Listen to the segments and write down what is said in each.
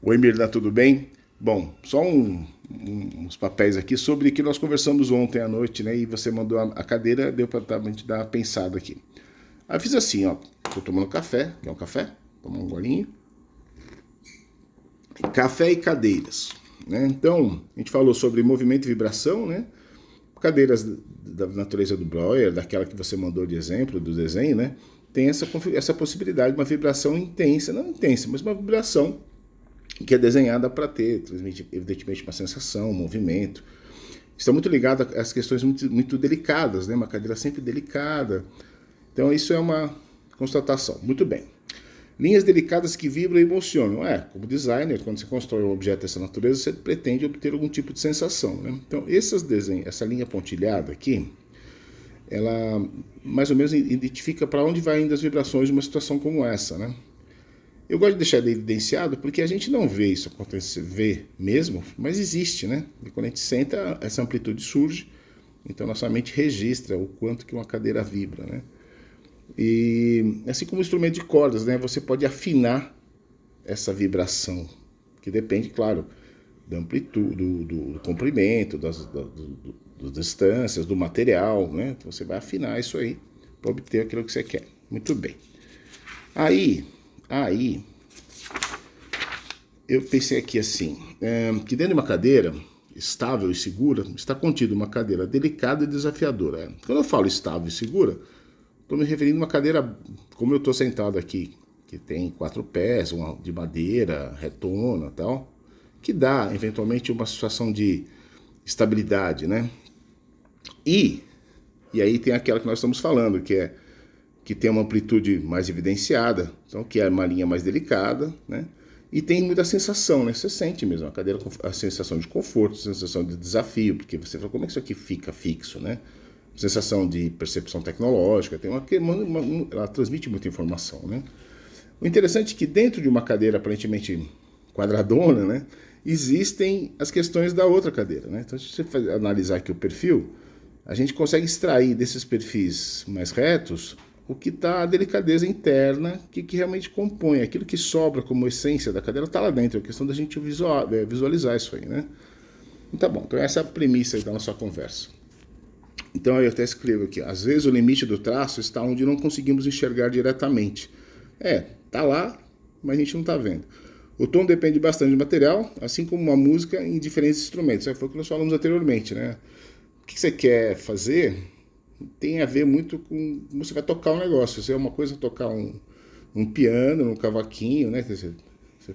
Oi, Mirna, tudo bem? Bom, só uns papéis aqui sobre o que nós conversamos ontem à noite, né? E você mandou a cadeira, deu para dar uma pensada aqui. Aí eu fiz assim, ó. Tô tomando café, quer um café? Tomar um golinho. Café e cadeiras, né? Então, a gente falou sobre movimento e vibração, né? Cadeiras da natureza do Breuer, daquela que você mandou de exemplo, do desenho, né? Tem essa possibilidade de uma vibração intensa, não intensa, mas uma vibração que é desenhada para transmitir, evidentemente, uma sensação, um movimento. Está muito ligado às questões muito delicadas, né? Uma cadeira sempre delicada. Então, isso é uma constatação. Muito bem. Linhas delicadas que vibram e emocionam. Como designer, quando você constrói um objeto dessa natureza, você pretende obter algum tipo de sensação, né? Então, esses desenhos, essa linha pontilhada aqui, ela mais ou menos identifica para onde vai indo as vibrações de uma situação como essa, né? Eu gosto de deixar ele evidenciado porque a gente não vê isso acontecer, vê mesmo, mas existe, né? E quando a gente senta, essa amplitude surge, então nossa mente registra o quanto que uma cadeira vibra, né? E assim como o instrumento de cordas, né? Você pode afinar essa vibração, que depende, claro, da amplitude, do comprimento, das distâncias, do material, né? Então você vai afinar isso aí para obter aquilo que você quer. Muito bem. Aí, eu pensei aqui assim, que dentro de uma cadeira estável e segura, está contida uma cadeira delicada e desafiadora. Quando eu falo estável e segura, estou me referindo a uma cadeira, como eu estou sentado aqui, que tem 4 pés, uma de madeira, retona e tal, que dá, eventualmente, uma situação de estabilidade, né? E aí tem aquela que nós estamos falando, que tem uma amplitude mais evidenciada, então que é uma linha mais delicada, né? E tem muita sensação, né? Você sente mesmo a cadeira, a sensação de conforto, a sensação de desafio, porque você fala, como é que isso aqui fica fixo, né? Sensação de percepção tecnológica, ela transmite muita informação, né? O interessante é que dentro de uma cadeira aparentemente quadradona, né, existem as questões da outra cadeira, né? Então, se você analisar aqui o perfil, a gente consegue extrair desses perfis mais retos o que está a delicadeza interna, que realmente compõe, aquilo que sobra como essência da cadeira está lá dentro, é questão da gente visualizar isso aí, né? Tá bom, então essa é a premissa aí da nossa conversa. Então eu até escrevo aqui, às vezes o limite do traço está onde não conseguimos enxergar diretamente. Tá lá, mas a gente não está vendo. O tom depende bastante do material, assim como uma música em diferentes instrumentos. Foi o que nós falamos anteriormente, né? O que você quer fazer tem a ver muito com como você vai tocar um negócio. Se é uma coisa tocar um piano, um cavaquinho, né? Você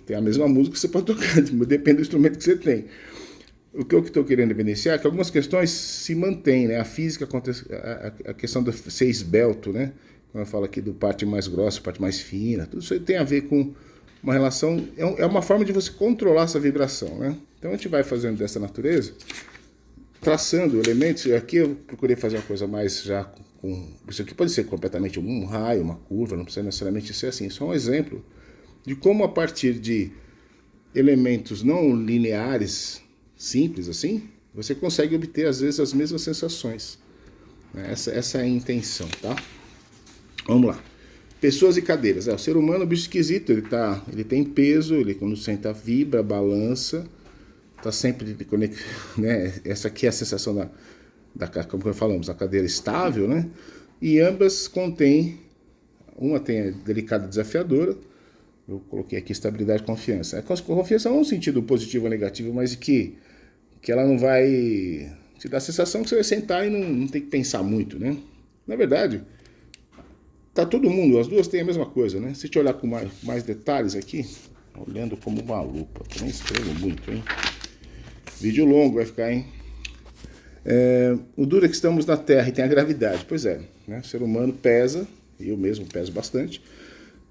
tem a mesma música, você pode tocar, depende do instrumento que você tem. O que eu estou querendo evidenciar é que algumas questões se mantêm, né? A física, a questão de ser esbelto, né? Quando eu falo aqui do parte mais grossa, parte mais fina, tudo isso tem a ver com uma relação, é uma forma de você controlar essa vibração, né? Então a gente vai fazendo dessa natureza, traçando elementos. Aqui eu procurei fazer uma coisa mais já com, isso aqui pode ser completamente um raio, uma curva, não precisa necessariamente ser assim, só um exemplo de como a partir de elementos não lineares, simples assim, você consegue obter às vezes as mesmas sensações. Essa é a intenção, tá? Vamos lá. Pessoas e cadeiras. O ser humano é um bicho esquisito, ele tem peso, ele quando senta vibra, balança, tá sempre conectado, né? Essa aqui é a sensação como falamos, a cadeira estável, né? E ambas contêm, uma tem a delicada desafiadora, eu coloquei aqui estabilidade e confiança. A confiança não é um sentido positivo ou negativo, mas que ela não vai te dar a sensação que você vai sentar e não tem que pensar muito, né? Na verdade, tá todo mundo, as duas têm a mesma coisa, né? Se a gente olhar com mais detalhes aqui, olhando como uma lupa, eu nem escrevo muito, hein? Vídeo longo vai ficar, hein? O duro é que estamos na Terra e tem a gravidade. Pois é, né? O ser humano pesa, eu mesmo peso bastante,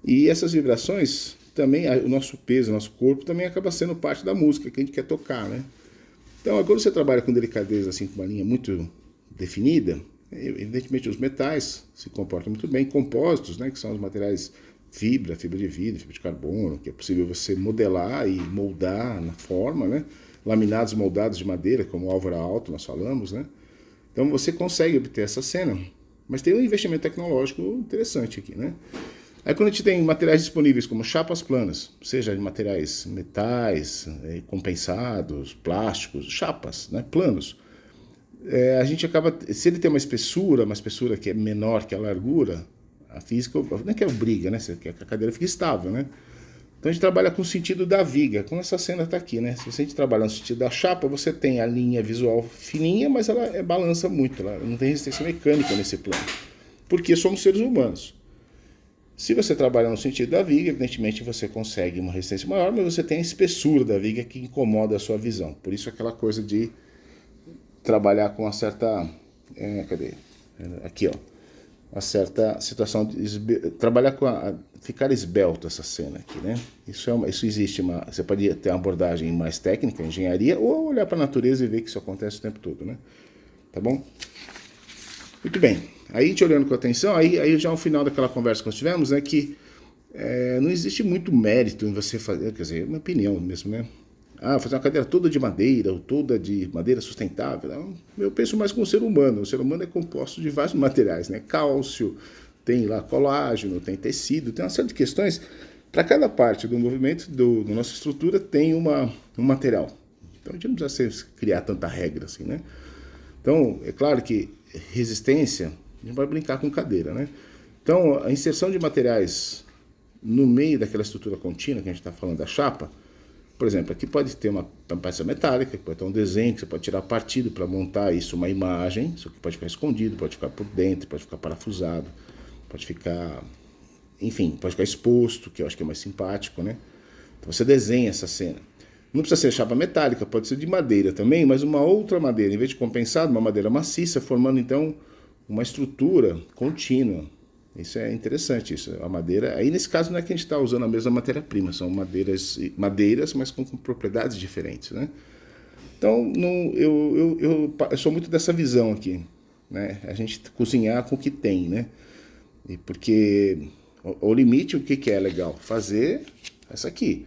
e essas vibrações também, o nosso peso, o nosso corpo também acaba sendo parte da música que a gente quer tocar, né? Então, quando você trabalha com delicadeza, assim, com uma linha muito definida, evidentemente os metais se comportam muito bem, compósitos, né, que são os materiais fibra de vidro, fibra de carbono, que é possível você modelar e moldar na forma, né? Laminados moldados de madeira, como o Álvaro Alto, nós falamos, né? Então você consegue obter essa cena, mas tem um investimento tecnológico interessante aqui, né? Aí quando a gente tem materiais disponíveis como chapas planas, seja de materiais metais, compensados, plásticos, chapas, né, planos, a gente acaba, se ele tem uma espessura que é menor que a largura, a física não é que obriga, né, que a cadeira fique estável, né? Então a gente trabalha com o sentido da viga, como essa cena está aqui, né? Se a gente trabalha no sentido da chapa, você tem a linha visual fininha, mas ela balança muito, ela não tem resistência mecânica nesse plano, porque somos seres humanos. Se você trabalha no sentido da viga, evidentemente você consegue uma resistência maior, mas você tem a espessura da viga que incomoda a sua visão. Por isso aquela coisa de trabalhar com uma certa... cadê? Aqui, ó. Uma certa situação de trabalhar com ficar esbelto essa cena aqui, né? Isso existe, você pode ter uma abordagem mais técnica, engenharia, ou olhar para a natureza e ver que isso acontece o tempo todo, né? Tá bom? Muito bem. Aí, te olhando com atenção, aí já no final daquela conversa que nós tivemos, né, que não existe muito mérito em você fazer, quer dizer, é uma opinião mesmo, né? Fazer uma cadeira toda de madeira, ou toda de madeira sustentável. Não, eu penso mais como o ser humano. O ser humano é composto de vários materiais, né? Cálcio, tem lá colágeno, tem tecido, tem uma série de questões. Para cada parte do movimento da nossa estrutura tem um material. Então a gente não precisa criar tanta regra assim, né? Então, é claro que resistência, a gente vai brincar com cadeira, né? Então, a inserção de materiais no meio daquela estrutura contínua, que a gente está falando da chapa, por exemplo, aqui pode ter uma peça metálica, pode ter um desenho que você pode tirar partido para montar isso, uma imagem, isso aqui pode ficar escondido, pode ficar por dentro, pode ficar parafusado, pode ficar, enfim, pode ficar exposto, que eu acho que é mais simpático, né? Então você desenha essa cena. Não precisa ser chapa metálica, pode ser de madeira também, mas uma outra madeira, em vez de compensado, uma madeira maciça, formando então uma estrutura contínua. Isso é interessante, isso. A madeira, aí nesse caso não é que a gente está usando a mesma matéria-prima, são madeiras, mas com propriedades diferentes, né? Então, eu sou muito dessa visão aqui, né? A gente cozinhar com o que tem, né? Porque o limite, o que é legal? Fazer essa aqui,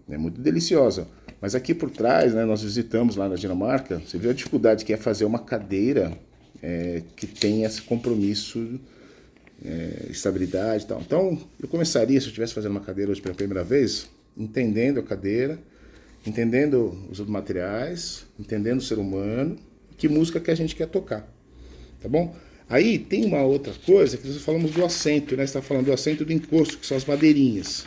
é muito deliciosa. Mas aqui por trás, né, nós visitamos lá na Dinamarca, você viu a dificuldade que é fazer uma cadeira que tem esse compromisso, estabilidade e tal. Então, eu começaria, se eu estivesse fazendo uma cadeira hoje pela primeira vez, entendendo a cadeira, entendendo os materiais, entendendo o ser humano, que música que a gente quer tocar, tá bom? Aí tem uma outra coisa, que nós falamos do assento, né? Você está falando do assento do encosto, que são as madeirinhas.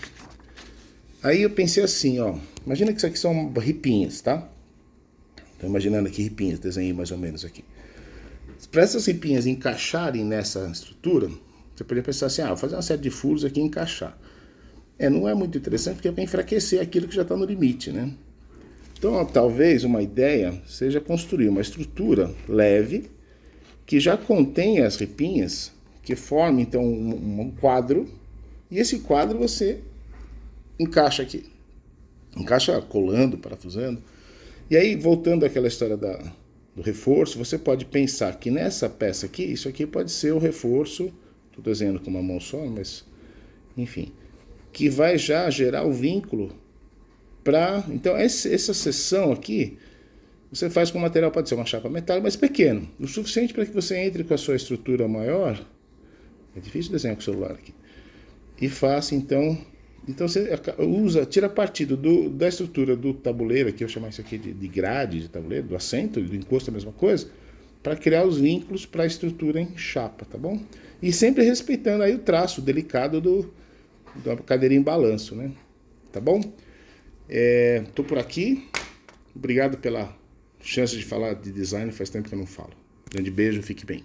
Aí eu pensei assim, ó, imagina que isso aqui são ripinhas, tá? Estou imaginando aqui ripinhas, desenhei mais ou menos aqui. Para essas ripinhas encaixarem nessa estrutura, você poderia pensar assim, vou fazer uma série de furos aqui e encaixar. Não é muito interessante porque é para enfraquecer aquilo que já está no limite, né? Então, ó, talvez uma ideia seja construir uma estrutura leve que já contém as ripinhas, que forma então um quadro, e esse quadro você encaixa aqui. Encaixa colando, parafusando. E aí, voltando àquela história do reforço, você pode pensar que nessa peça aqui, isso aqui pode ser o reforço, estou desenhando com uma mão só, mas enfim, que vai já gerar o vínculo para... Então, essa seção aqui, você faz com material, pode ser uma chapa metálica, mas pequeno, o suficiente para que você entre com a sua estrutura maior. É difícil desenhar com o celular aqui. E faça, então você tira partido da estrutura do tabuleiro, aqui eu chamo isso aqui de grade de tabuleiro, do assento, do encosto, a mesma coisa, para criar os vínculos para a estrutura em chapa, tá bom? E sempre respeitando aí o traço delicado da cadeira em balanço, né? Tá bom? Tô por aqui. Obrigado pela chance de falar de design, faz tempo que eu não falo. Grande beijo, fique bem.